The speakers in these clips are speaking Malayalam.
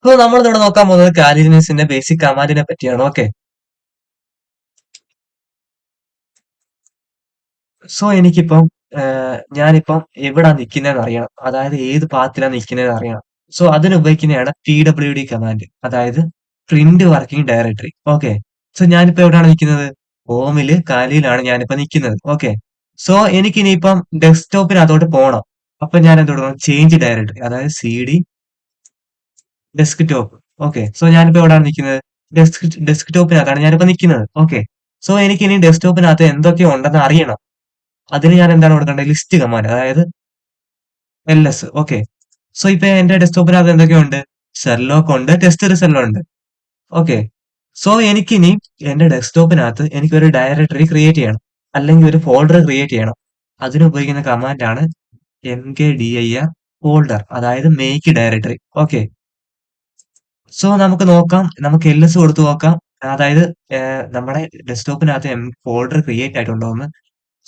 സോ നമ്മളിവിടെ നോക്കാൻ പോകുന്നത് കാലി ലിനക്സിന്റെ ബേസിക് കമാൻഡിനെ പറ്റിയാണ്. ഓക്കെ. സോ എനിക്കിപ്പം ഞാനിപ്പം എവിടാ നിൽക്കുന്നതെന്ന് അറിയണം. അതായത് ഏത് പാത്തിലാണ് നിൽക്കുന്നതെന്ന് അറിയണം. സോ അതിന് ഉപയോഗിക്കുന്നതാണ് pwd കമാൻഡ്. അതായത് print working directory. Okay. So ഞാനിപ്പോ എവിടെയാണ് നിൽക്കുന്നത്? ഹോമില് കാലിയിലാണ് ഞാനിപ്പോ നിൽക്കുന്നത്. ഓക്കെ. സോ എനിക്കിനിയിപ്പം ഡെസ്ക്ടോപ്പിനകത്തോട്ട് പോകണം. അപ്പൊ ഞാൻ എന്ത് കൊടുക്കണം? Change directory. അതായത് cd ഡെസ്ക്ടോപ്പ്. ഓക്കെ. സോ ഞാനിപ്പോ എവിടെയാണ് നിൽക്കുന്നത്? ഡെസ്ക്ടോപ്പിനകത്താണ് ഞാനിപ്പോ നിൽക്കുന്നത്. ഓക്കെ. സോ എനിക്കിനി ഡെസ്ക്ടോപ്പിനകത്ത് എന്തൊക്കെ ഉണ്ടെന്ന് അറിയണം. അതിന് ഞാൻ എന്താണ് കൊടുക്കേണ്ടത്? List command. അതായത് ls. ഓക്കെ. സോ ഇപ്പൊ എന്റെ ഡെസ്ക്ടോപ്പിനകത്ത് എന്തൊക്കെയുണ്ട്? ഷെർലോക്ക് ഉണ്ട്, ടെസ്റ്റ് റിസൾട്ട് ഉണ്ട്. ഓക്കെ. സോ എനിക്കിനി എന്റെ ഡെസ്ക്ടോപ്പിനകത്ത് എനിക്കൊരു ഡയറക്ടറി ക്രിയേറ്റ് ചെയ്യണം. അല്ലെങ്കിൽ ഒരു ഫോൾഡർ ക്രിയേറ്റ് ചെയ്യണം. അതിന് ഉപയോഗിക്കുന്ന കമാൻഡാണ് mkdir ഫോൾഡർ. അതായത് മേക്ക് ഡയറക്ടറി. ഓക്കെ. സോ നമുക്ക് നോക്കാം. നമുക്ക് ls കൊടുത്ത് നോക്കാം. അതായത് നമ്മുടെ ഡെസ്ക്ടോപ്പിനകത്ത് ഫോൾഡർ ക്രിയേറ്റ് ആയിട്ടുണ്ടോന്ന്.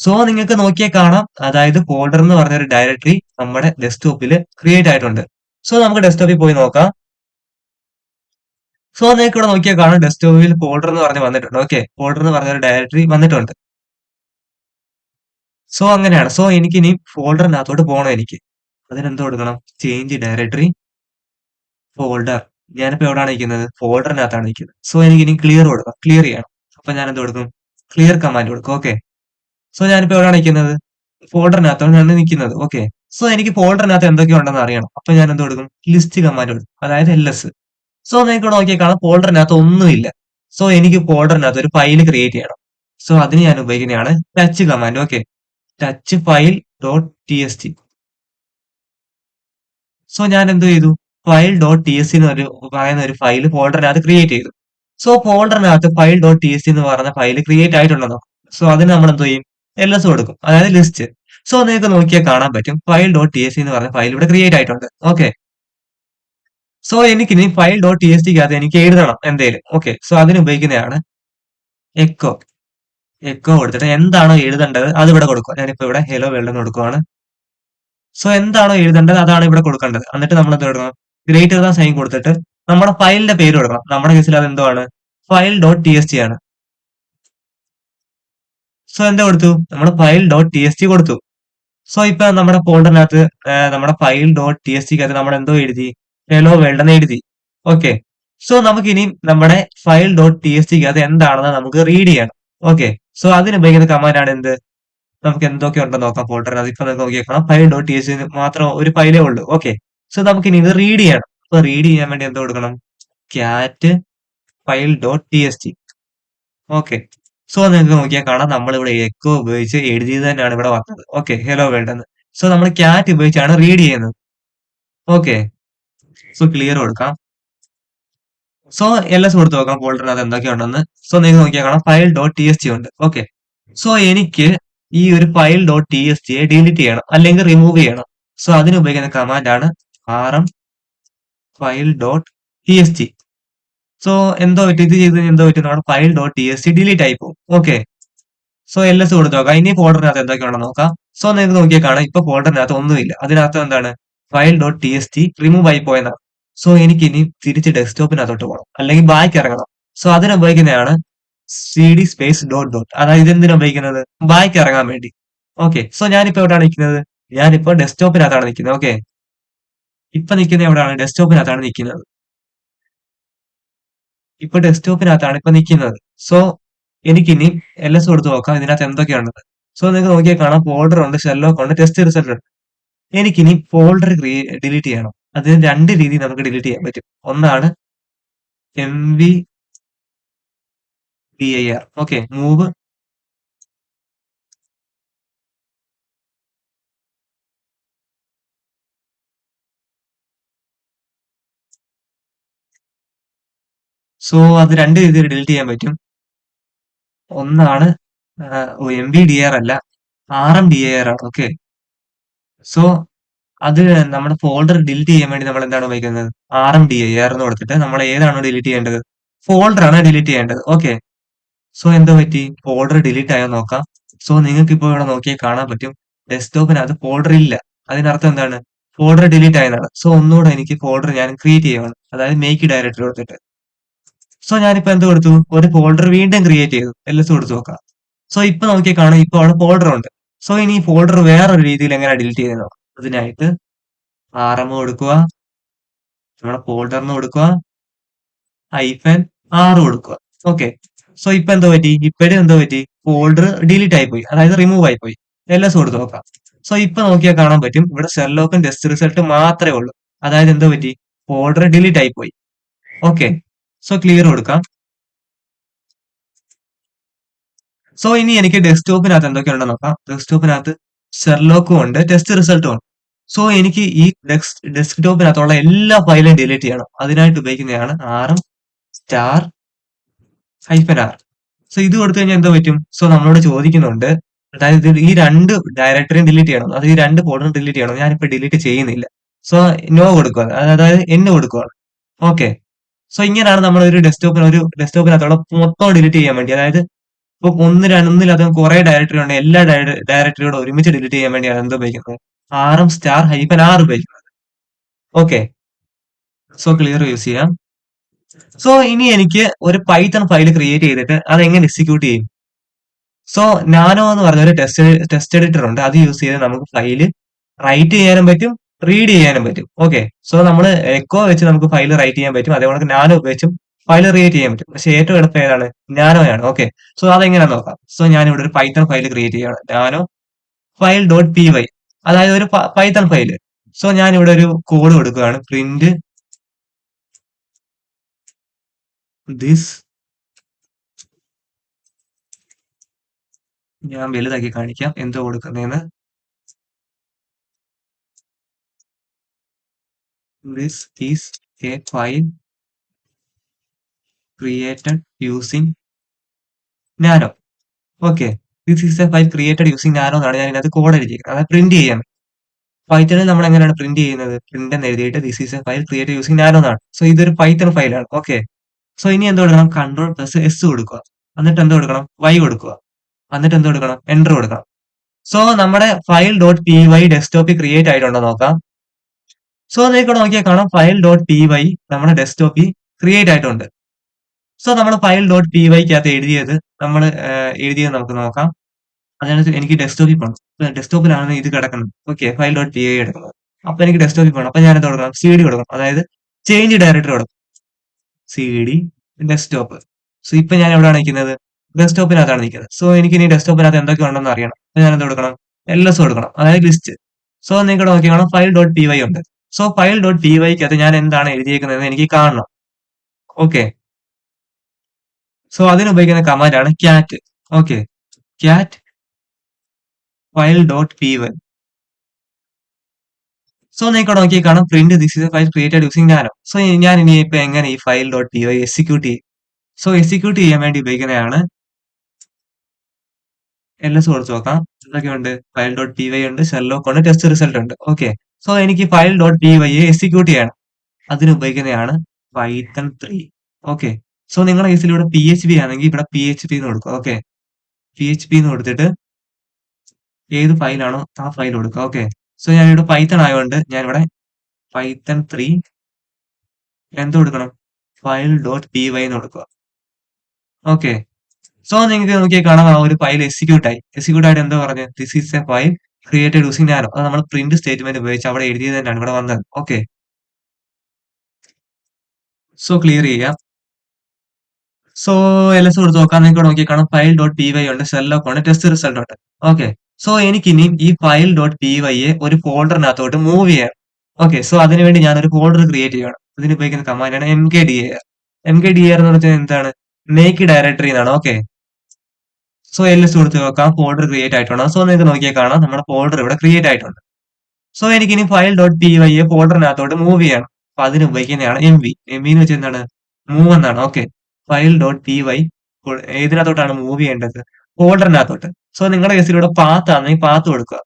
സോ നിങ്ങൾക്ക് നോക്കിയാൽ കാണാം. അതായത് ഫോൾഡർ എന്ന് പറഞ്ഞ ഒരു ഡയറക്ടറി നമ്മുടെ ഡെസ്ക്ടോപ്പിൽ ക്രിയേറ്റ് ആയിട്ടുണ്ട്. സോ നമുക്ക് ഡെസ്ക്ടോപ്പിൽ പോയി നോക്കാം. സോ നിങ്ങൾക്ക് ഇവിടെ നോക്കിയാൽ കാണാം ഡെസ്ക്ടോപ്പിൽ ഫോൾഡർ എന്ന് പറഞ്ഞ് വന്നിട്ടുണ്ട്. ഓക്കെ. ഫോൾഡർ എന്ന് പറഞ്ഞ ഒരു ഡയറക്ടറി വന്നിട്ടുണ്ട്. സോ അങ്ങനെയാണ്. സോ എനിക്കിനി ഫോൾഡറിനകത്തോട്ട് പോകണം എനിക്ക്. അതിനെന്ത് കൊടുക്കണം? Change directory folder. ഞാനിപ്പോ എവിടെയാണ് നിൽക്കുന്നത്? ഫോൾഡറിനകത്താണ് നിൽക്കുന്നത്. സോ എനിക്കിനി ക്ലിയർ കൊടുക്കാം. ക്ലിയർ ചെയ്യണം. അപ്പൊ ഞാൻ എന്ത് കൊടുക്കും? ക്ലിയർ കമാൻഡ് കൊടുക്കും. ഓക്കെ. സോ ഞാനിപ്പോ എവിടെയാണ് നിൽക്കുന്നത്? ഫോൾഡറിനകത്താണ് ഞാൻ നിൽക്കുന്നത്. ഓക്കെ. സോ എനിക്ക് ഫോൾഡറിനകത്ത് എന്തൊക്കെ ഉണ്ടെന്ന് അറിയണം. അപ്പൊ ഞാൻ എന്ത് കൊടുക്കും? ലിസ്റ്റ് കമാൻഡ് കൊടുക്കും. അതായത് ls. സോ നിങ്ങൾക്ക് ഇവിടെ നോക്കിയാൽ കാണാം ഫോൾഡറിനകത്ത് ഒന്നുമില്ല. സോ എനിക്ക് ഫോൾഡറിനകത്ത് ഒരു ഫയൽ ക്രിയേറ്റ് ചെയ്യണം. സോ അതിന് ഞാൻ ഉപയോഗിക്കുന്നതാണ് touch command. Okay. Touch file dot txt. So ഞാൻ എന്ത് ചെയ്തു? ഫയൽ ഡോട്ട് txt എന്ന് പറയുന്ന ഒരു ഫയൽ ഫോൾഡറിനകത്ത് ക്രിയേറ്റ് ചെയ്തു. സോ ഫോൾഡറിനകത്ത് ഫയൽ ഡോട്ട് txt എന്ന് പറഞ്ഞ ഫയൽ ക്രിയേറ്റ് ആയിട്ടുണ്ടെന്നോ. സോ അതിന് നമ്മൾ എന്ത് ചെയ്യും? ls കൊടുക്കും. അതായത് ലിസ്റ്റ്. സോ നിങ്ങൾക്ക് നോക്കിയാൽ കാണാൻ പറ്റും ഫയൽ ഡോട്ട് txt എന്ന് പറഞ്ഞ ഫയൽ ഇവിടെ ക്രിയേറ്റ് ആയിട്ടുണ്ട്. ഓക്കെ. സോ എനിക്കിനി ഫയൽ ഡോട്ട് txt എനിക്ക് എഴുതണം എന്തേലും. ഓക്കെ. സോ അതിന് ഉപയോഗിക്കുന്നതാണ് എക്കോ. എക്കോ കൊടുത്തിട്ട് എന്താണോ എഴുതേണ്ടത് അത് ഇവിടെ കൊടുക്കുക. ഞാനിപ്പോ ഇവിടെ ഹലോ വേൾഡ് എന്ന് കൊടുക്കുവാണ്. സോ എന്താണോ എഴുതേണ്ടത് അതാണ് ഇവിടെ കൊടുക്കേണ്ടത്. എന്നിട്ട് നമ്മൾ എന്ത് കൊടുക്കണം? ഗ്രേറ്റർ ദാൻ സൈൻ കൊടുത്തിട്ട് നമ്മുടെ ഫയലിന്റെ പേര് കൊടുക്കണം. നമ്മുടെ കേസിൽ അത് എന്തുവാണ്? ഫയൽ ഡോട്ട് txt ആണ്. സോ എന്താ കൊടുത്തു? നമ്മൾ ഫയൽ ഡോട്ട് txt കൊടുത്തു. സോ ഇപ്പൊ നമ്മുടെ ഫോൾഡറിനകത്ത് നമ്മുടെ ഫയൽ ഡോട്ട് txt നമ്മൾ എന്തോ എഴുതി? ഹലോ വേൾഡ് എന്ന് എഴുതി. ഓക്കെ. സോ നമുക്കിനി നമ്മുടെ ഫയൽ ഡോട്ട് txt എന്താണെന്ന് നമുക്ക് റീഡ് ചെയ്യണം. ഓക്കെ. സോ അതിന് ഉപയോഗിക്കുന്ന കമാൻഡാണ് എന്ത്? നമുക്ക് എന്തൊക്കെ ഉണ്ടെന്ന് നോക്കാം ഫോൾഡറിനകത്ത്. ഇപ്പൊ നമുക്ക് നോക്കിയേക്കണം ഫയൽ ഡോട്ട് txt മാത്രം ഒരു ഫയലേ ഉള്ളൂ. ഓക്കെ. സോ നമുക്കിനി ഇത് റീഡ് ചെയ്യണം. അപ്പൊ റീഡ് ചെയ്യാൻ വേണ്ടി എന്ത് കൊടുക്കണം? Cat file dot txt. Okay. So നിങ്ങൾക്ക് നോക്കിയാൽ കാണാം നമ്മളിവിടെ എക്കോ ഉപയോഗിച്ച് എഴുതിയത് തന്നെയാണ് ഇവിടെ വന്നത്. ഓക്കെ. ഹലോ വേൾഡ് എന്ന്. സോ നമ്മൾ ക്യാറ്റ് ഉപയോഗിച്ചാണ് റീഡ് ചെയ്യുന്നത്. ഓക്കെ. സോ ക്ലിയർ കൊടുക്കാം. സോ ls കൊടുത്ത് നോക്കാം ഫോൾഡറിനകത്ത് എന്തൊക്കെയുണ്ടെന്ന്. സോ നിങ്ങൾക്ക് നോക്കിയാൽ കാണാം ഫയൽ ഡോട്ട് txt ഉണ്ട്. ഓക്കെ. സോ എനിക്ക് ഈ ഒരു ഫയൽ ഡോട്ട് txt ഡിലീറ്റ് ചെയ്യണം അല്ലെങ്കിൽ റിമൂവ് ചെയ്യണം. സോ അതിന് ഉപയോഗിക്കുന്ന കമാൻഡാണ് rm file dot txt. So എന്തോ പറ്റി ഇത് ചെയ്ത് എന്തോ പറ്റി നമ്മുടെ ഫയൽ ഡോട്ട് txt ഡിലീറ്റ് ആയി പോകും. ഓക്കെ. സോ ls കൊടുത്ത് നോക്കാം. ഇനി ഫോൾഡറിനകത്ത് എന്തൊക്കെയാണെന്ന് നോക്കാം. സോ നിങ്ങൾക്ക് നോക്കിയാൽ കാണാം ഇപ്പൊ ഫോൾഡറിനകത്ത് ഒന്നുമില്ല. അതിനകത്ത് എന്താണ്? ഫയൽ ഡോട്ട് txt റിമൂവ് ആയി പോയെന്നാണ്. സോ എനിക്ക് ഇനി തിരിച്ച് ഡെസ്ക്ടോപ്പിനകത്തോട്ട് പോകണം അല്ലെങ്കിൽ ബാക്ക് ഇറങ്ങണം. സോ അതിന് ഉപയോഗിക്കുന്നതാണ് cd സ്പേസ് ഡോട്ട് ഡോട്ട്. അതായത് ഇതെന്തിനാ ഉപയോഗിക്കുന്നത്? ബാക്ക് ഇറങ്ങാൻ വേണ്ടി. ഓക്കെ. സോ ഞാനിപ്പോ എവിടെയാണ് നിൽക്കുന്നത്? ഞാനിപ്പോ ഡെസ്ക്ടോപ്പിനകത്താണ് നിൽക്കുന്നത്. ഓക്കെ. ഇപ്പൊ നിൽക്കുന്നത് എവിടെയാണ്? ഡെസ്ക്ടോപ്പിനകത്താണ് നിൽക്കുന്നത്. ഇപ്പൊ ഡെസ്ക്ടോപ്പിനകത്താണ് ഇപ്പൊ നിൽക്കുന്നത്. സോ എനിക്കിനി ls കൊടുത്ത് നോക്കാം ഇതിനകത്ത് എന്തൊക്കെയാണെന്ന്. സോ നിങ്ങൾക്ക് നോക്കിയാൽ കാണാം ഫോൾഡർ ഉണ്ട്, ഷെർലോക്ക് ഉണ്ട്, ടെസ്റ്റ് റിസൾട്ട് ഉണ്ട്. എനിക്കിനി ഫോൾഡർ ഡിലീറ്റ് ചെയ്യണം. അതിന് രണ്ട് രീതിയിൽ നമുക്ക് ഡിലീറ്റ് ചെയ്യാൻ പറ്റും. ഒന്നാണ് mvdir. ഓക്കെ. മൂവ് സോ അത് രണ്ട് രീതിയിൽ ഡിലീറ്റ് ചെയ്യാൻ പറ്റും. ഒന്നാണ് mvdir അല്ല rmdir ആണ്. ഓക്കെ. സോ അത് നമ്മുടെ ഫോൾഡർ ഡിലീറ്റ് ചെയ്യാൻ വേണ്ടി നമ്മൾ എന്താണ് ഉപയോഗിക്കുന്നത്? rmdir എന്ന് കൊടുത്തിട്ട് നമ്മൾ ഏതാണോ ഡിലീറ്റ് ചെയ്യേണ്ടത്? ഫോൾഡർ ആണ് ഡിലീറ്റ് ചെയ്യേണ്ടത്. ഓക്കെ. സോ എന്താ പറ്റി? ഫോൾഡർ ഡിലീറ്റ് ആയോ നോക്കാം. സോ നിങ്ങൾക്ക് ഇപ്പോൾ ഇവിടെ നോക്കിയാൽ കാണാൻ പറ്റും ഡെസ്ക്ടോപ്പിനകത്ത് ഫോൾഡർ ഇല്ല. അതിനർത്ഥം എന്താണ്? ഫോൾഡർ ഡിലീറ്റ് ആയതാണ്. സോ ഒന്നുകൂടെ എനിക്ക് ഫോൾഡർ ഞാൻ ക്രിയേറ്റ് ചെയ്യുവാണ്. അതായത് മേക്ക് ഡയറക്ടറി കൊടുത്തിട്ട്. സോ ഞാനിപ്പോ എന്ത് കൊടുത്തു, ഒരു ഫോൾഡർ വീണ്ടും ക്രിയേറ്റ് ചെയ്തു. എൽഎസ് കൊടുത്തു നോക്കാം. സോ ഇപ്പൊ നോക്കിയാൽ കാണാം, ഇപ്പൊ അവിടെ ഫോൾഡർ ഉണ്ട്. സോ ഇനി ഈ ഫോൾഡർ വേറൊരു രീതിയിൽ എങ്ങനെ ഡിലീറ്റ് ചെയ്യുന്നത്? അതിനായിട്ട് ആർഎം കൊടുക്കുക, നമ്മുടെ ഫോൾഡറിന് കൊടുക്കുക, -r കൊടുക്കുക. ഓക്കെ. സോ ഇപ്പൊ എന്തോ പറ്റി, ഇപ്പോഴും എന്തോ പറ്റി, ഫോൾഡർ ഡിലീറ്റ് ആയി പോയി, അതായത് റിമൂവ് ആയി പോയി. എൽഎസ് കൊടുത്ത് നോക്കാം. സോ ഇപ്പൊ നോക്കിയാൽ കാണാൻ പറ്റും, ഇവിടെ ഷെർലോക്കും ടെസ്റ്റ് റിസൾട്ട് മാത്രമേ ഉള്ളൂ. അതായത് എന്തോ പറ്റി, ഫോൾഡർ ഡിലീറ്റ് ആയി പോയി. ഓക്കെ. സോ ക്ലിയർ കൊടുക്കാം. സോ ഇനി എനിക്ക് ഡെസ്ക്ടോപ്പിനകത്ത് എന്തൊക്കെ ഉണ്ടെന്ന് നോക്കാം. ഡെസ്ക്ടോപ്പിനകത്ത് ഷെർലോക്കും ഉണ്ട്, ടെസ്റ്റ് റിസൾട്ടും ഉണ്ട്. സോ എനിക്ക് ഈ ഡെസ്ക്ടോപ്പിനകത്തുള്ള എല്ലാ ഫയലും ഡിലീറ്റ് ചെയ്യണം. അതിനായിട്ട് ഉപയോഗിക്കുന്നതാണ് ആർഎം സ്റ്റാർ -r. സോ ഇത് കൊടുത്തു കഴിഞ്ഞാൽ എന്തോ പറ്റും? സോ നമ്മളോട് ചോദിക്കുന്നുണ്ട്, അതായത് ഈ രണ്ട് ഡയറക്ടറിയും ഡിലീറ്റ് ചെയ്യണം, അത് ഈ രണ്ട് ഫോൾഡറും ഡിലീറ്റ് ചെയ്യണം. ഞാനിപ്പോ ഡിലീറ്റ് ചെയ്യുന്നില്ല. സോ നോ കൊടുക്കുക, അതായത് എന്ന് കൊടുക്കുകയാണ്. ഓക്കെ. സോ ഇങ്ങനെയാണ് നമ്മൾ ഒരു ഡെസ്ക്ടോപ്പിനകത്തുള്ള മൊത്തം ഡിലീറ്റ് ചെയ്യാൻ വേണ്ടി, അതായത് ഇപ്പൊ ഒന്നിലധികം കുറെ ഡയറക്ടറി ഉണ്ട്, എല്ലാ ഡയറക്ടറിയോട് ഒരുമിച്ച് ഡിലീറ്റ് ചെയ്യാൻ വേണ്ടിയാണ് എന്ത് ഉപയോഗിക്കുന്നത്, ആർഎം സ്റ്റാർ -r ഉപയോഗിക്കുന്നത്. ഓക്കെ. സോ ക്ലിയർ യൂസ് ചെയ്യാം. സോ ഇനി എനിക്ക് ഒരു പൈത്തൺ ഫയൽ ക്രിയേറ്റ് ചെയ്തിട്ട് അത് എങ്ങനെ എക്സിക്യൂട്ട് ചെയ്യും? സോ നാനോ എന്ന് പറഞ്ഞ ഒരു ടെസ്റ്റ് എഡിറ്റർ ഉണ്ട്. അത് യൂസ് ചെയ്ത് നമുക്ക് ഫയൽ റൈറ്റ് ചെയ്യാനും പറ്റും, റീഡ് ചെയ്യാനും പറ്റും. ഓക്കെ. സോ നമ്മൾ എക്കോ വെച്ച് നമുക്ക് ഫയൽ റൈറ്റ് ചെയ്യാൻ പറ്റും, അതേപോലെ നാനോ ഉപയോഗിച്ചും ഫയൽ റീഡ് ചെയ്യാൻ പറ്റും. പക്ഷെ ഏറ്റവും എളുപ്പം ഏതാണ്? നാനോയാണ്. ഓക്കെ. സോ അതെങ്ങനെയാന്ന് നോക്കാം. സോ ഞാൻ ഇവിടെ ഒരു പൈത്തൺ ഫയൽ ക്രിയേറ്റ് ചെയ്യുകയാണ്, nano file dot P Y, അതായത് ഒരു പൈത്തൺ ഫയൽ. സോ ഞാൻ ഇവിടെ ഒരു കോഡ് കൊടുക്കുകയാണ്, പ്രിന്റ് ദിസ്. ഞാൻ വലുതാക്കി കാണിക്കാം എന്തോ കൊടുക്കുന്നതെന്ന്. This is a file created using nano. Okay. This is a file created using nano എന്നാണ് ഞാൻ ഇതിനകത്ത് കോഡ് എഴുതിയിരിക്കുന്നത്, അതായത് പ്രിന്റ് ചെയ്യാൻ. പൈത്തണിൽ നമ്മൾ എങ്ങനെയാണ് പ്രിന്റ് ചെയ്യുന്നത്? പ്രിന്റ് എന്ന് എഴുതിയിട്ട് this is a file created using nano എന്നാണ്. സോ ഇതൊരു പൈത്തൺ ഫയലാണ്. ഓക്കെ. സോ ഇനി എന്ത് കൊടുക്കണം? Ctrl+S കൊടുക്കുക. എന്നിട്ട് എന്ത് കൊടുക്കണം? Y കൊടുക്കുക. എന്നിട്ട് എന്ത് കൊടുക്കണം? എന്റർ കൊടുക്കണം. സോ നമ്മുടെ ഫയൽ ഡോട്ട് പി വൈ ഡെസ്ക്ടോപ്പിൽ ക്രിയേറ്റ് ആയിട്ടുണ്ടോ നോക്കാം. സോ നിങ്ങൾക്ക് നോക്കിയാൽ കാണാം, ഫയൽ ഡോട്ട് പി വൈ നമ്മുടെ ഡെസ്ക്ടോപ്പിൽ ക്രിയേറ്റ് ആയിട്ടുണ്ട്. സോ നമ്മൾ ഫയൽ ഡോട്ട് പി വൈക്കകത്ത് എഴുതിയത് നമുക്ക് നോക്കാം. അതിനകത്ത് എനിക്ക് ഡെസ്ക്ടോപ്പിൽ പോകണം. ഡെസ്ക്ടോപ്പിലാണ് ഇത് കിടക്കുന്നത്. Okay. File dot P Y കിടക്കുന്നത്. അപ്പൊ എനിക്ക് ഡെസ്ക്ടോപ്പിൽ പോകണം. അപ്പൊ ഞാൻ എന്ത് കൊടുക്കണം? CD കൊടുക്കണം, അതായത് ചേഞ്ച് ഡയറക്ടറി കൊടുക്കും. CD desktop. സോ ഇപ്പൊ ഞാൻ എവിടെയാണ് നിൽക്കുന്നത്? ഡെസ്ക്ടോപ്പിനകത്താണ് നിൽക്കുന്നത്. സോ എനിക്ക് ഇനി ഡെസ്ക്ടോപ്പിനകത്ത് എന്തൊക്കെ ഉണ്ടെന്ന് അറിയണം. അപ്പൊ ഞാൻ എന്ത് കൊടുക്കണം? LS കൊടുക്കണം, അതായത് ലിസ്റ്റ്. സോ നിങ്ങൾക്ക് നോക്കി കാണാം, ഫയൽ ഡോട്ട് പി വൈ ഉണ്ട്. സോ ഫയൽ ഡോട്ട് പി വൈക്കകത്ത് ഞാൻ എന്താണ് എഴുതിയേക്കുന്നത് എനിക്ക് കാണണം. ഓക്കെ. സോ അതിന് ഉപയോഗിക്കുന്ന കമാൻഡ് ആണ് cat. Okay. cat file dot P Y. So നിങ്ങൾക്ക് നോക്കി കാണാം, print this is a file created using nano. So ഞാൻ ഇനി ഇപ്പൊ എങ്ങനെ ഈ file dot P Y execute ചെയ്യും? സോ എക്സിക്യൂട്ട് ചെയ്യാൻ വേണ്ടി ഉപയോഗിക്കുന്നതാണ് LS കൊടുത്ത് നോക്കാം. എന്തൊക്കെയുണ്ട്? ഫയൽ ഡോട്ട് പി വൈ ഉണ്ട്, ഷെർലോക്ക് ഉണ്ട്, ടെസ്റ്റ് റിസൾട്ട് ഉണ്ട്. ഓക്കെ. സോ എനിക്ക് file dot P Y execute ചെയ്യണം. അതിന് ഉപയോഗിക്കുന്നതാണ് പൈത്തൺ 3. ഓക്കെ. സോ നിങ്ങളുടെ കേസിൽ ഇവിടെ PHP ആണെങ്കിൽ ഇവിടെ PHP എന്ന് കൊടുക്കുക. ഓക്കെ. PHP എന്ന് കൊടുത്തിട്ട് ഏത് ഫയലാണോ ആ ഫയൽ കൊടുക്കുക. ഓക്കെ. സോ ഞാനിവിടെ പൈത്തൺ ആയതുകൊണ്ട് ഞാനിവിടെ പൈത്തൺ 3 എന്ത് കൊടുക്കണം? ഫയൽ ഡോട്ട് പി വൈ എന്ന് കൊടുക്കുക. ഓക്കെ. സോ നിങ്ങൾക്ക് നോക്കിയാൽ കാണാം, ആ ഒരു ഫയൽ എക്സിക്യൂട്ട് ആയിട്ട് എന്താ പറഞ്ഞത്? This is a file created using nano. അത് നമ്മൾ പ്രിന്റ് സ്റ്റേറ്റ്മെന്റ് ഉപയോഗിച്ച് അവിടെ എഴുതിയത് തന്നെയാണ് ഇവിടെ വന്നത്. ഓക്കെ. സോ ക്ലിയർ ചെയ്യാം. സോ LS കൊടുത്ത് നോക്കാം. നിങ്ങൾക്ക് നോക്കി കാണാം, ഫയൽ ഡോട്ട് പി വൈ ഉണ്ട്, ഷെർലോക്ക് ഉണ്ട്, ടെസ്റ്റ് റിസൾട്ട് ഉണ്ട്. ഓക്കെ. സോ എനിക്കിനി ഈ ഫയൽ ഡോട്ട് പി വൈയെ ഒരു ഫോൾഡറിനകത്തോട്ട് മൂവ് ചെയ്യണം. ഓക്കെ. സോ അതിനുവേണ്ടി ഞാൻ ഒരു ഫോൾഡർ ക്രിയേറ്റ് ചെയ്യണം. ഇതിന് ഉപയോഗിക്കുന്ന കമാൻഡാണ് mkdir. mkdir എന്ന് പറഞ്ഞാൽ എന്താണ്? മേക്ക് ഡയറക്ടറി എന്നാണ്. ഓക്കെ. സോ LS കൊടുത്ത് നോക്കാം, ഫോൾഡർ ക്രിയേറ്റ് ആയിട്ടുണ്ട്. സോ നിങ്ങൾക്ക് നോക്കിയാൽ കാണാം, നമ്മുടെ ഫോൾഡർ ഇവിടെ ക്രിയേറ്റ് ആയിട്ടുണ്ട്. സോ എനിക്കിനി ഫയൽ ഡോട്ട് പി വൈയെ ഫോൾഡറിനകത്തോട്ട് മൂവ് ചെയ്യണം. അപ്പൊ അതിന് ഉപയോഗിക്കുന്നതാണ് MV. MV എന്ന് വെച്ചാൽ എന്താണ്? മൂവ് എന്നാണ്. Okay. File dot P Y ഏതിനകത്തോട്ടാണ് മൂവ് ചെയ്യേണ്ടത്? ഫോൾഡറിനകത്തോട്ട്. സോ നിങ്ങളുടെ കേസിൽ ഇവിടെ പാത്ത് ആണെങ്കിൽ പാത്ത് കൊടുക്കുക,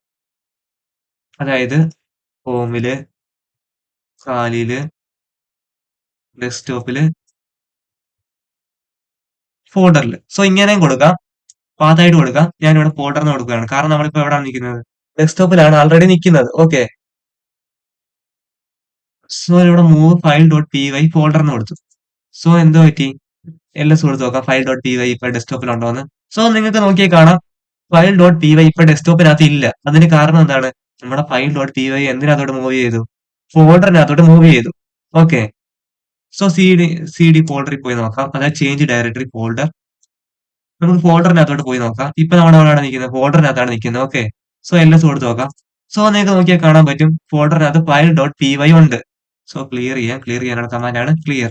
അതായത് ഹോമില്, കാലില്, ഡെസ്ക്ടോപ്പില്, ഫോൾഡറിൽ. സോ ഇങ്ങനെയും കൊടുക്കാം, പാത്തായിട്ട് കൊടുക്കാം. ഞാനിവിടെ ഫോൾഡറിന് കൊടുക്കുകയാണ്, കാരണം നമ്മളിപ്പോ എവിടെയാണ് നിൽക്കുന്നത്? ഡെസ്ക്ടോപ്പിലാണ് ആൾറെഡി നിൽക്കുന്നത്. ഓക്കെ. സോ ഇവിടെ move file dot P Y folder എന്ന് കൊടുത്തു. സോ എന്തോ പറ്റി? എൽഎസ് കൊടുത്ത് നോക്കാം ഫയൽ ഡോട്ട് പി വൈ ഇപ്പൊ ഡെസ്ക്ടോപ്പിൽ ഉണ്ടോ എന്ന്. സോ നിങ്ങൾക്ക് നോക്കിയാൽ കാണാം ഫയൽ ഡോട്ട് പി വൈ ഇപ്പൊ ഡെസ്ക്ടോപ്പിനകത്ത് ഇല്ല. അതിന് കാരണം എന്താണ്? നമ്മുടെ ഫയൽ ഡോട്ട് പി വൈ എന്തിനകത്തോട്ട് മൂവ് ചെയ്തു? ഫോൾഡറിനകത്തോട്ട് മൂവ് ചെയ്തു. ഓക്കെ. സോ സി ഡി ഫോൾഡറിൽ പോയി നോക്കാം. അതായത് ചേഞ്ച് ഡയറക്ടറി ഫോൾഡർ. നമുക്ക് ഫോൾഡറിനകത്തോട്ട് പോയി നോക്കാം. ഇപ്പൊ നമ്മുടെ എവിടെയാണ് നിൽക്കുന്നത്? ഫോൾഡറിനകത്താണ് നിൽക്കുന്നത്. ഓക്കെ. സോ എൽഎസ് കൊടുത്ത് നോക്കാം. സോ നിങ്ങൾക്ക് നോക്കിയാൽ കാണാൻ പറ്റും ഫോൾഡറിനകത്ത് ഫയൽ ഡോട്ട് പി വൈ ഉണ്ട്. സോ ക്ലിയർ ചെയ്യാം. ക്ലിയർ ചെയ്യാനുള്ള കമാൻഡാണ് ക്ലിയർ.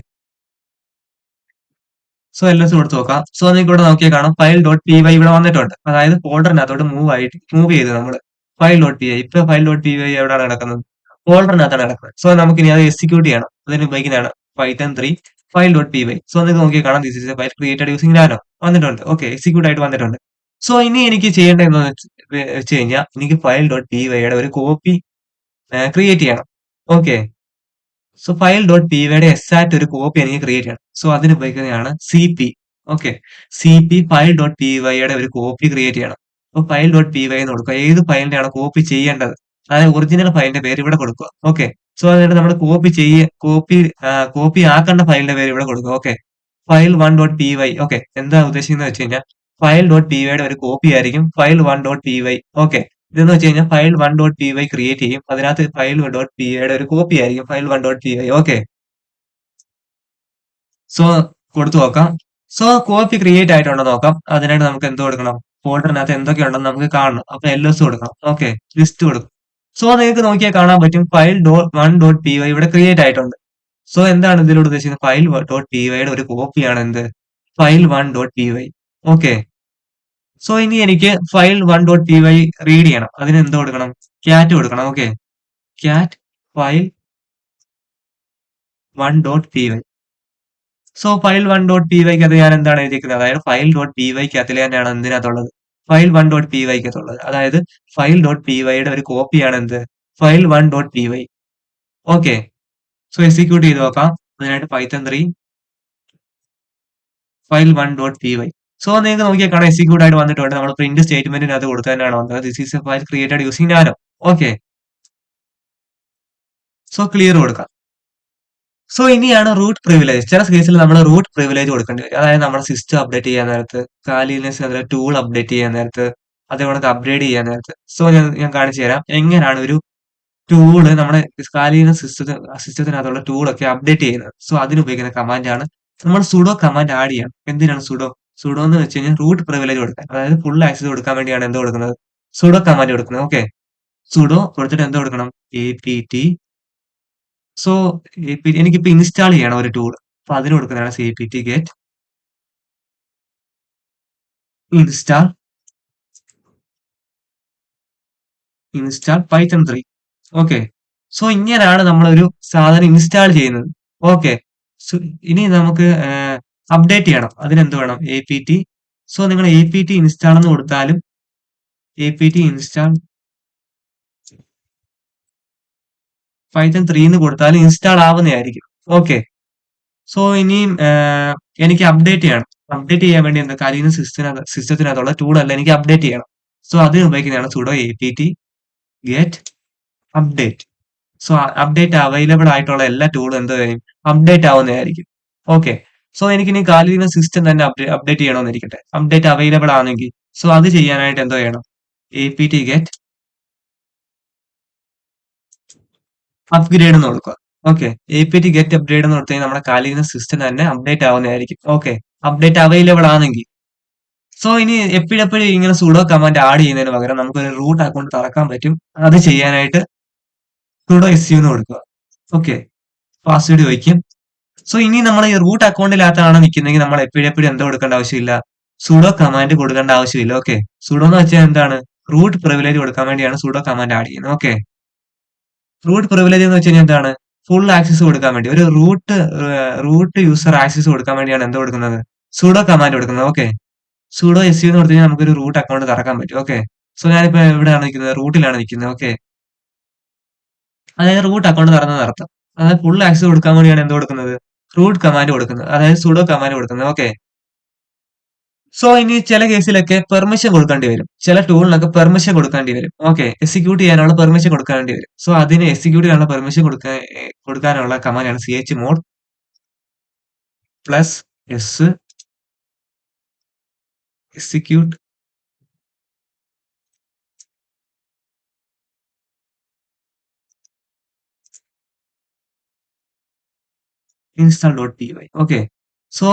സോ എൽഎസ് കൊടുത്ത് നോക്കാം. സോ നിങ്ങൾക്ക് ഇവിടെ നോക്കിയാൽ കാണാം ഫയൽ ഡോട്ട് പി വൈ ഇവിടെ വന്നിട്ടുണ്ട്. അതായത് ഫോൾഡറിനകത്തോട്ട് മൂവ് ചെയ്ത് നമ്മൾ ഫയൽ ഡോട്ട് പി വൈ. ഇപ്പൊ ഫയൽ ഡോട്ട് പി വൈ എവിടെയാണ് കിടക്കുന്നത്? ഫോൾഡറിനകത്താണ് കിടക്കുന്നത്. സോ നമുക്ക് ഇനി അത് എക്സിക്യൂട്ട് ചെയ്യണം. അതിന് ഉപയോഗിക്കുന്നതാണ് python 3 file dot P Y. So നിങ്ങൾക്ക് നോക്കിയാൽ കാണാം this is a file created using nano വന്നിട്ടുണ്ട്. ഓക്കെ, എക്സിക്യൂട്ട് ആയിട്ട് വന്നിട്ടുണ്ട്. സോ ഇനി എനിക്ക് ചെയ്യേണ്ടത് എന്താണെന്ന് വെച്ച് കഴിഞ്ഞാൽ എനിക്ക് ഫയൽ ഡോട്ട് പി വൈയുടെ ഒരു കോപ്പി ക്രിയേറ്റ് ചെയ്യണം. Okay. So file dot P വൈയുടെ എക്സാക്ട് ഒരു കോപ്പി എനിക്ക് ക്രിയേറ്റ് ചെയ്യണം. സോ അതിന് ഉപയോഗിക്കുന്നതാണ് C P. Okay. C P file dot P വൈയുടെ ഒരു കോപ്പി ക്രിയേറ്റ് ചെയ്യണം. അപ്പൊ ഫയൽ ഡോട്ട് പി വൈ എന്ന് കൊടുക്കുക. ഏത് ഫയലിന്റെയാണ് കോപ്പി ചെയ്യേണ്ടത്? അതായത് ഒറിജിനൽ ഫയലിന്റെ പേര് ഇവിടെ കൊടുക്കുക. ഓക്കെ. സോ അതിനായിട്ട് നമ്മൾ കോപ്പി ആക്കേണ്ട ഫയലിന്റെ പേര് ഇവിടെ കൊടുക്കുക. Okay. File one dot P Y. Okay. എന്താ ഉദ്ദേശിക്കുന്നത് വെച്ച് കഴിഞ്ഞാൽ ഫയൽ ഡോട്ട് പി വൈയുടെ ഒരു കോപ്പി ആയിരിക്കും file one dot P Y. Okay. ഇതെന്ന് വെച്ച് കഴിഞ്ഞാൽ file one dot P Y create ചെയ്യും. അതിനകത്ത് ഫയൽ ഡോട്ട് പി വൈയുടെ ഒരു കോപ്പി ആയിരിക്കും file one dot P Y. Okay. So കൊടുത്തു നോക്കാം. സോ കോപ്പി ക്രിയേറ്റ് ആയിട്ടുണ്ടോ നോക്കാം. അതിനായിട്ട് നമുക്ക് എന്ത് കൊടുക്കണം? ഫോൾഡറിനകത്ത് എന്തൊക്കെ ഉണ്ടെന്ന് നമുക്ക് കാണണം. അപ്പൊ എൽഎസ് കൊടുക്കണം. ഓക്കെ. ലിസ്റ്റ് കൊടുക്കും. സോ നിങ്ങൾക്ക് നോക്കിയാൽ കാണാൻ പറ്റും file dot one dot P Y ഇവിടെ ക്രിയേറ്റ് ആയിട്ടുണ്ട്. സോ എന്താണ് ഇതിലൂടെ ഉദ്ദേശിക്കുന്നത്? ഫയൽ ഡോട്ട് പി വൈയുടെ ഒരു കോപ്പിയാണ് എന്ത്? File one dot P Y. Okay. So ഇനി എനിക്ക് file one dot P Y read ചെയ്യണം. അതിന് എന്ത് കൊടുക്കണം? ക്യാറ്റ് കൊടുക്കണം. Okay. Cat file one dot P Y. So file one dot P വൈക്കകത്ത് ഞാൻ എന്താണ് എഴുതിയിരിക്കുന്നത്? അതായത് ഫയൽ ഡോട്ട് പി വൈക്കകത്തിൽ തന്നെയാണ് എന്തിനകത്തുള്ളത്? ഫയൽ വൺ ഡോട്ട് പി വൈക്കകത്തുള്ളത്. അതായത് ഫയൽ ഡോട്ട് പി വൈയുടെ ഒരു കോപ്പിയാണ് എന്ത്? File one dot P Y. Okay. So execute ചെയ്ത് നോക്കാം. അതിനായിട്ട് python 3 file one dot P Y. So നിങ്ങൾക്ക് നോക്കിയാൽ കാണാം എക്സിക്യൂട്ട് ആയിട്ട് വന്നിട്ടുണ്ട്. നമ്മൾ പ്രിന്റ് സ്റ്റേറ്റ്മെന്റിനകത്ത് കൊടുത്തു തന്നെയാണ് വന്നത്. This is a file created using nano. Okay. So clear കൊടുക്കാം. സോ ഇനിയാണ് റൂട്ട് പ്രിവിലേജ്. ചില കേസിൽ നമ്മൾ റൂട്ട് പ്രിവിലേജ് കൊടുക്കേണ്ടി വരും. അതായത് നമ്മുടെ സിസ്റ്റം അപ്ഡേറ്റ് ചെയ്യാൻ നേരത്ത്, കാലിനെസ് ടൂൾ അപ്ഡേറ്റ് ചെയ്യാൻ നേരത്ത്, അതേപോലെ അപ്ഗ്രേഡ് ചെയ്യാൻ നേരത്ത്. സോ ഞാൻ കാണിച്ചു തരാം എങ്ങനെയാണ് ഒരു ടൂള് നമ്മുടെ കാലിന സിസ്റ്റത്തിനകത്തുള്ള ടൂളൊക്കെ അപ്ഡേറ്റ് ചെയ്യുന്നത്. സോ അതിന് ഉപയോഗിക്കുന്ന കമാൻഡാണ് നമ്മൾ സുഡോ കമാൻഡ് ആഡ് ചെയ്യണം. എന്തിനാണ് സുഡോ? സുഡോ എന്ന് വെച്ച് കഴിഞ്ഞാൽ റൂട്ട് പ്രിവിലേജ് കൊടുക്കാൻ, അതായത് ഫുൾ ആക്സസ് കൊടുക്കാൻ വേണ്ടിയാണ് എന്ത് കൊടുക്കുന്നത്? സുഡോ കമാൻഡ് കൊടുക്കുന്നത്. ഓക്കെ. സുഡോ കൊടുത്തിട്ട് എന്ത് കൊടുക്കണം? apt. സോ എനിക്കിപ്പോ ഇൻസ്റ്റാൾ ചെയ്യണം ഒരു ടൂൾ. അപ്പൊ അതിന് കൊടുക്കുന്നതാണ് cpt get install Python 3. Okay. So ഇങ്ങനെയാണ് നമ്മളൊരു സാധനം ഇൻസ്റ്റാൾ ചെയ്യുന്നത്. ഓക്കെ. സോ ഇനി നമുക്ക് അപ്ഡേറ്റ് ചെയ്യണം. അതിനെന്ത് വേണം? apt. സോ നിങ്ങൾ apt ഇൻസ്റ്റാൾ എന്ന് കൊടുത്താലും apt ഇൻസ്റ്റാൾ പൈത്തൺ 3 എന്ന് കൊടുത്താലും ഇൻസ്റ്റാൾ ആവുന്നതായിരിക്കും. ഓക്കെ. സോ ഇനിയും എനിക്ക് അപ്ഡേറ്റ് ചെയ്യണം. അപ്ഡേറ്റ് ചെയ്യാൻ വേണ്ടി എന്താ കാര്യം? സിസ്റ്റത്തിനകത്തുള്ള ടൂൾ അല്ല, എനിക്ക് അപ്ഡേറ്റ് ചെയ്യണം. സോ അതിന് ഉപയോഗിക്കുന്നതാണ് sudo apt get update. So update available ആയിട്ടുള്ള എല്ലാ ടൂളും എന്ത് ചെയ്യും? അപ്ഡേറ്റ് ആവുന്നതായിരിക്കും. ഓക്കെ. സോ എനിക്കിനി കാലിന സിസ്റ്റം തന്നെ അപ്ഡേറ്റ് ചെയ്യണമെന്നിരിക്കട്ടെ. അപ്ഡേറ്റ് അവൈലബിൾ ആണെങ്കിൽ സോ അത് ചെയ്യാനായിട്ട് എന്തോ ചെയ്യണം? apt get അപ്ഗ്രേഡ് എന്ന് കൊടുക്കുക. ഓക്കെ. apt get അപ്ഗ്രേഡ് എന്ന് കൊടുത്തു കഴിഞ്ഞാൽ നമ്മുടെ കാലിന സിസ്റ്റം തന്നെ അപ്ഡേറ്റ് ആവുന്നതായിരിക്കും. ഓക്കെ. അപ്ഡേറ്റ് അവൈലബിൾ ആണെങ്കിൽ. സോ ഇനി എപ്പോഴെപ്പോഴും ഇങ്ങനെ സുഡോ കമാൻഡ് ആഡ് ചെയ്യുന്നതിന് പകരം നമുക്കൊരു റൂട്ട് അക്കൗണ്ട് തുറക്കാൻ പറ്റും. അത് ചെയ്യാനായിട്ട് sudo su എന്ന് കൊടുക്കുക. ഓക്കെ. പാസ്വേഡ് ചോദിക്കും. സോ ഇനി നമ്മൾ ഈ റൂട്ട് അക്കൗണ്ടിനകത്താണ് നിൽക്കുന്നതെങ്കിൽ നമ്മൾ എപ്പോഴെപ്പോഴും എന്തോ കൊടുക്കേണ്ട ആവശ്യമില്ല? സുഡോ കമാൻഡ് കൊടുക്കേണ്ട ആവശ്യമില്ല. ഓക്കെ. സുഡോ എന്ന് വെച്ചാൽ എന്താണ്? റൂട്ട് പ്രിവിലേജ് കൊടുക്കാൻ വേണ്ടിയാണ് സുഡോ കമാൻഡ് ആഡ് ചെയ്യുന്നത്. ഓക്കെ. റൂട്ട് പ്രിവിലേജ് എന്ന് വെച്ച് കഴിഞ്ഞാൽ എന്താണ്? ഫുൾ ആക്സസ് കൊടുക്കാൻ വേണ്ടി, ഒരു റൂട്ട് യൂസർ ആക്സസ് കൊടുക്കാൻ വേണ്ടിയാണ് എന്ത് കൊടുക്കുന്നത്? സുഡോ കമാൻഡ് കൊടുക്കുന്നത്. ഓക്കെ. സുഡോ su എന്ന് കൊടുത്തു കഴിഞ്ഞാൽ നമുക്കൊരു റൂട്ട് അക്കൗണ്ട് തുറക്കാൻ പറ്റും. ഓക്കെ. സോ ഞാനിപ്പോ എവിടെയാണ് നിൽക്കുന്നത്? റൂട്ടിലാണ് നിൽക്കുന്നത്. ഓക്കെ. അതായത് റൂട്ട് അക്കൗണ്ട് തുറന്നത് അർത്ഥം. അതായത് ഫുൾ ആക്സസ് കൊടുക്കാൻ വേണ്ടിയാണ് എന്ത് കൊടുക്കുന്നത്? റൂട്ട് കമാൻഡ് കൊടുക്കുന്നത്. അതായത് സുഡോ കമാൻഡ് കൊടുക്കുന്നത്. ഓക്കെ. സോ ഇനി ചില കേസിലൊക്കെ പെർമിഷൻ കൊടുക്കേണ്ടി വരും. ചില ടൂളിനൊക്കെ പെർമിഷൻ കൊടുക്കേണ്ടി വരും. ഓക്കെ. എക്സിക്യൂട്ട് ചെയ്യാനുള്ള പെർമിഷൻ കൊടുക്കേണ്ടി വരും. സോ അതിന് എക്സിക്യൂട്ട് ചെയ്യാനുള്ള പെർമിഷൻ കൊടുക്കാനുള്ള കമാൻഡാണ് chmod plus S execute install.py. Okay. So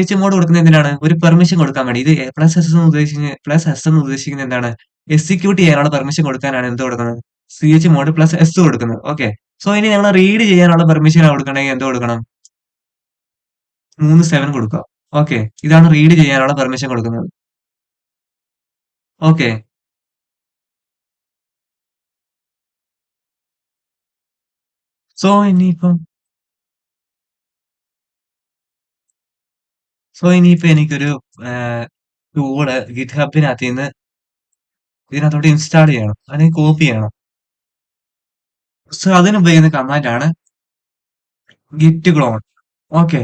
chmod കൊടുക്കുന്നത് എന്തിനാണ്? ഒരു പെർമിഷൻ കൊടുക്കാൻ വേണ്ടി. ഇത് പ്ലസ് എസ് എന്ന് ഉദ്ദേശിക്കുന്നത് എന്താണ്? എക്സിക്യൂട്ട് ചെയ്യാനുള്ള പെർമിഷൻ കൊടുക്കാനാണ് എന്ത് കൊടുക്കുന്നത്? chmod പ്ലസ് എസ് കൊടുക്കുന്നത്. ഓക്കെ. സോ ഇനി ഞങ്ങൾ റീഡ് ചെയ്യാനുള്ള പെർമിഷൻ കൊടുക്കണമെങ്കിൽ എന്ത് കൊടുക്കണം? 7 കൊടുക്കുക. ഓക്കെ. ഇതാണ് റീഡ് ചെയ്യാനുള്ള പെർമിഷൻ കൊടുക്കുന്നത്. ഓക്കെ. സോ ഇനിയിപ്പം ഇനിയിപ്പോ എനിക്കൊരു ടൂള് ഗിറ്റ്ഹബിനകത്ത് ഇതിനകത്തോട്ട് ഇൻസ്റ്റാൾ ചെയ്യണം. അല്ലെങ്കിൽ കോപ്പി ചെയ്യണം. സോ അതിന് ഉപയോഗിക്കുന്ന കമാൻഡാണ് git clone. ഓക്കെ.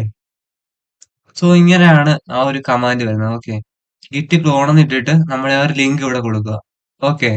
സോ ഇങ്ങനെയാണ് ആ ഒരു കമാൻഡ് വരുന്നത്. ഓക്കെ. git clone എന്ന് ഇട്ടിട്ട് നമ്മൾ ആ ഒരു ലിങ്ക് ഇവിടെ കൊടുക്കുക. ഓക്കെ.